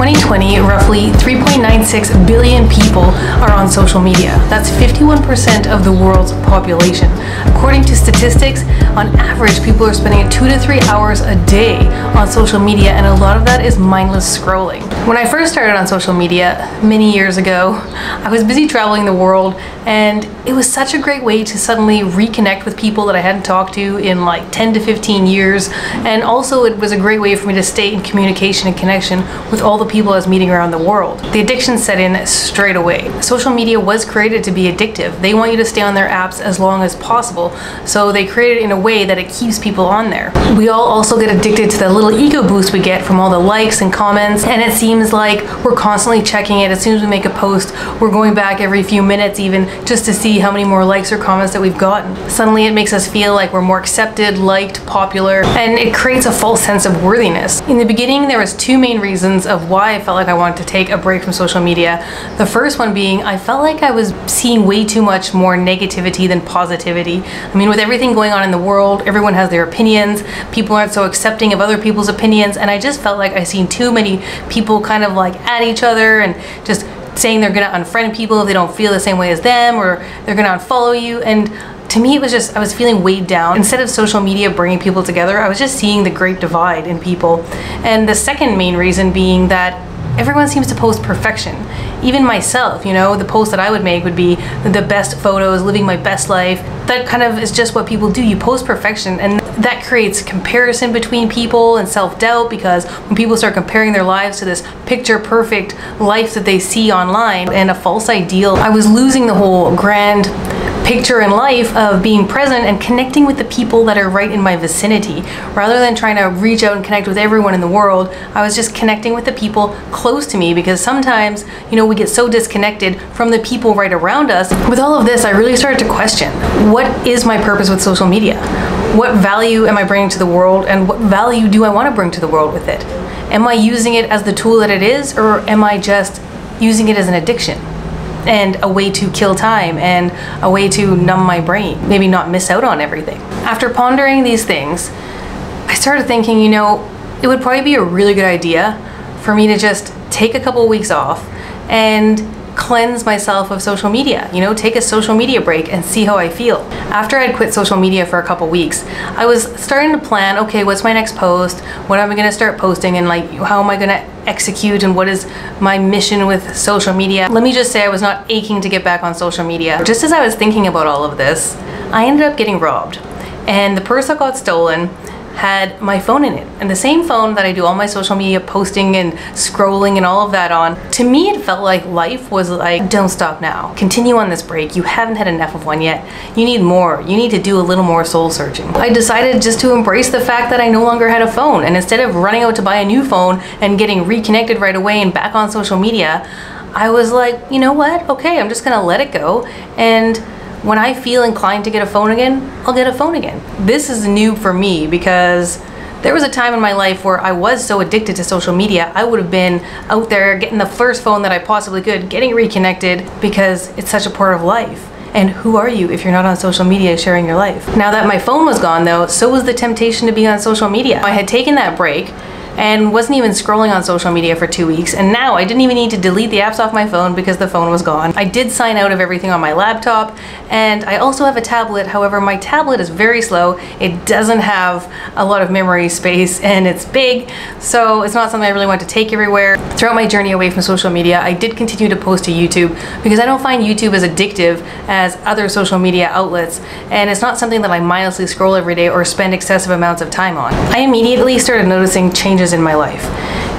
2020, roughly 3.96 billion people are on social media. That's 51% of the world's population. According to statistics, on average, people are spending 2 to 3 hours a day on social media, and a lot of that is mindless scrolling. When I first started on social media many years ago, I was busy traveling the world, and it was such a great way to suddenly reconnect with people that I hadn't talked to in like 10 to 15 years. And also it was a great way for me to stay in communication and connection with all the people I was meeting around the world. The addiction set in straight away. Social media was created to be addictive. They want you to stay on their apps as long as possible. So they create it in a way that it keeps people on there. We all also get addicted to the little ego boost we get from all the likes and comments. And it seems like we're constantly checking it. As soon as we make a post, we're going back every few minutes even just to see how many more likes or comments that we've gotten. Suddenly it makes us feel like we're more accepted, liked, popular, and it creates a false sense of worthiness. In the beginning, there was two main reasons of why I felt like I wanted to take a break from social media. The first one being, I felt like I was seeing way too much more negativity than positivity. I mean, with everything going on in the world, everyone has their opinions, people aren't so accepting of other people's opinions, and I just felt like I seen too many people kind of like at each other and just saying they're gonna unfriend people if they don't feel the same way as them, or they're gonna unfollow you. And to me, it was just, I was feeling weighed down. Instead of social media bringing people together, I was just seeing the great divide in people. And the second main reason being that everyone seems to post perfection. Even myself, you know, the post that I would make would be the best photos, living my best life. That kind of is just what people do. You post perfection, and that creates comparison between people and self-doubt, because when people start comparing their lives to this picture perfect life that they see online and a false ideal, I was losing the whole grand picture in life of being present and connecting with the people that are right in my vicinity. Rather than trying to reach out and connect with everyone in the world, I was just connecting with the people close to me, because sometimes, you know, we get so disconnected from the people right around us. With all of this, I really started to question, what is my purpose with social media? What value am I bringing to the world, and what value do I want to bring to the world with it? Am I using it as the tool that it is, or am I just using it as an addiction and a way to kill time and a way to numb my brain, maybe not miss out on everything? After pondering these things, I started thinking, you know, it would probably be a really good idea for me to just take a couple of weeks off and cleanse myself of social media, you know, take a social media break and see how I feel. After I'd quit social media for a couple weeks, I was starting to plan, okay, what's my next post? When am I gonna start posting, and like, how am I gonna execute, and what is my mission with social media? Let me just say, I was not aching to get back on social media. Just as I was thinking about all of this, I ended up getting robbed, and the purse that got stolen had my phone in it, and the same phone that I do all my social media posting and scrolling and all of that on. To me, it felt like life was like, don't stop now. Continue on this break. You haven't had enough of one yet. You need more. You need to do a little more soul searching. I decided just to embrace the fact that I no longer had a phone, and instead of running out to buy a new phone and getting reconnected right away and back on social media, I was like, you know what? Okay, I'm just gonna let it go, and when I feel inclined to get a phone again, I'll get a phone again. This is new for me, because there was a time in my life where I was so addicted to social media, I would have been out there getting the first phone that I possibly could, getting reconnected, because it's such a part of life. And who are you if you're not on social media sharing your life? Now that my phone was gone though, so was the temptation to be on social media. I had taken that break and wasn't even scrolling on social media for 2 weeks, and now I didn't even need to delete the apps off my phone because the phone was gone. I did sign out of everything on my laptop, and I also have a tablet. However, my tablet is very slow. It doesn't have a lot of memory space, and it's big, so it's not something I really want to take everywhere. Throughout my journey away from social media, I did continue to post to YouTube, because I don't find YouTube as addictive as other social media outlets, and it's not something that I mindlessly scroll every day or spend excessive amounts of time on. I immediately started noticing changes in my life.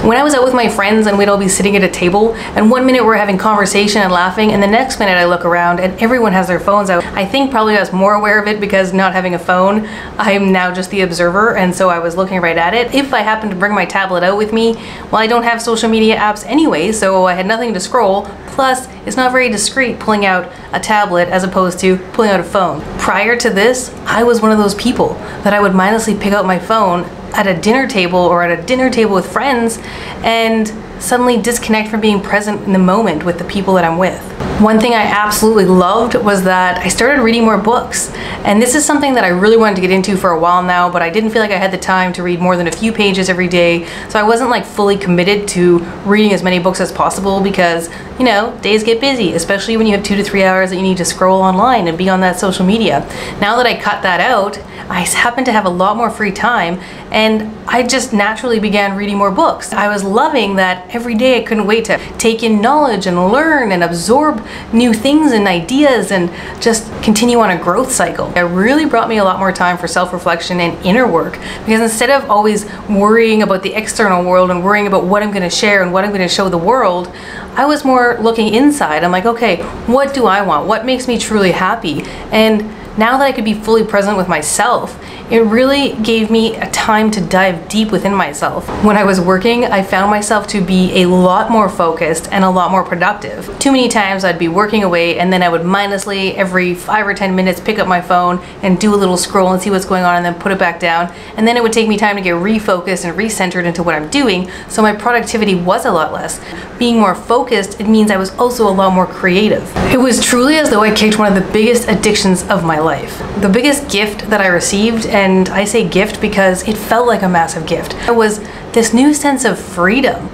When I was out with my friends and we'd all be sitting at a table, and one minute we're having conversation and laughing, and the next minute I look around and everyone has their phones out. I think probably I was more aware of it because not having a phone, I'm now just the observer, and so I was looking right at it. If I happen to bring my tablet out with me, well, I don't have social media apps anyway, so I had nothing to scroll. Plus, it's not very discreet pulling out a tablet as opposed to pulling out a phone. Prior to this, I was one of those people that I would mindlessly pick out my phone at a dinner table or at a dinner table with friends and suddenly disconnect from being present in the moment with the people that I'm with. One thing I absolutely loved was that I started reading more books. And this is something that I really wanted to get into for a while now, but I didn't feel like I had the time to read more than a few pages every day. So I wasn't like fully committed to reading as many books as possible because, you know, days get busy, especially when you have 2 to 3 hours that you need to scroll online and be on that social media. Now that I cut that out, I happen to have a lot more free time, and I just naturally began reading more books. I was loving that every day. I couldn't wait to take in knowledge and learn and absorb new things and ideas and just continue on a growth cycle. It really brought me a lot more time for self-reflection and inner work, because instead of always worrying about the external world and worrying about what I'm going to share and what I'm going to show the world, I was more looking inside. I'm like, okay, what do I want? What makes me truly happy? And now that I could be fully present with myself, it really gave me a time to dive deep within myself. When I was working, I found myself to be a lot more focused and a lot more productive. Too many times I'd be working away and then I would mindlessly every 5 or 10 minutes pick up my phone and do a little scroll and see what's going on and then put it back down. And then it would take me time to get refocused and recentered into what I'm doing, so my productivity was a lot less. Being more focused, it means I was also a lot more creative. It was truly as though I kicked one of the biggest addictions of my life. The biggest gift that I received, and I say gift because it felt like a massive gift, it was this new sense of freedom.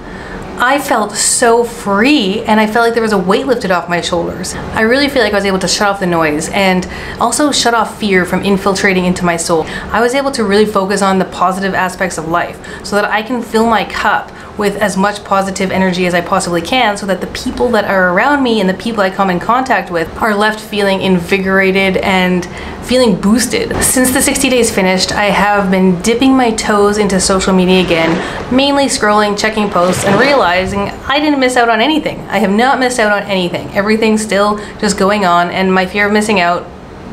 I felt so free, and I felt like there was a weight lifted off my shoulders. I really feel like I was able to shut off the noise and also shut off fear from infiltrating into my soul. I was able to really focus on the positive aspects of life so that I can fill my cup with as much positive energy as I possibly can, so that the people that are around me and the people I come in contact with are left feeling invigorated and feeling boosted. Since the 60 days finished, I have been dipping my toes into social media again, mainly scrolling, checking posts, and realizing I didn't miss out on anything. I have not missed out on anything. Everything's still just going on, and my fear of missing out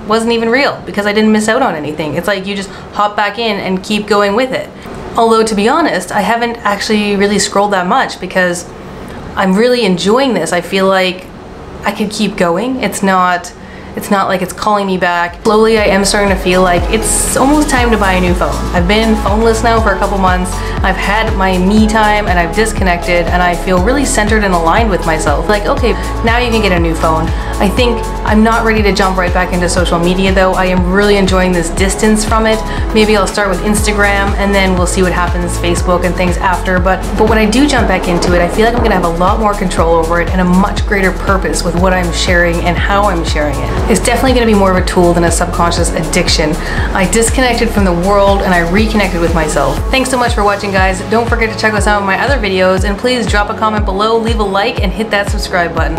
wasn't even real because I didn't miss out on anything. It's like you just hop back in and keep going with it. Although, to be honest, I haven't actually really scrolled that much because I'm really enjoying this. I feel like I could keep going. It's not like it's calling me back. Slowly, I am starting to feel like it's almost time to buy a new phone. I've been phoneless now for a couple months. I've had my me time and I've disconnected, and I feel really centered and aligned with myself. Like, okay, now you can get a new phone. I think I'm not ready to jump right back into social media though. I am really enjoying this distance from it. Maybe I'll start with Instagram and then we'll see what happens, Facebook and things after. But when I do jump back into it, I feel like I'm gonna have a lot more control over it and a much greater purpose with what I'm sharing and how I'm sharing it. It's definitely going to be more of a tool than a subconscious addiction. I disconnected from the world and I reconnected with myself. Thanks so much for watching, guys. Don't forget to check out some of my other videos, and please drop a comment below, leave a like, and hit that subscribe button.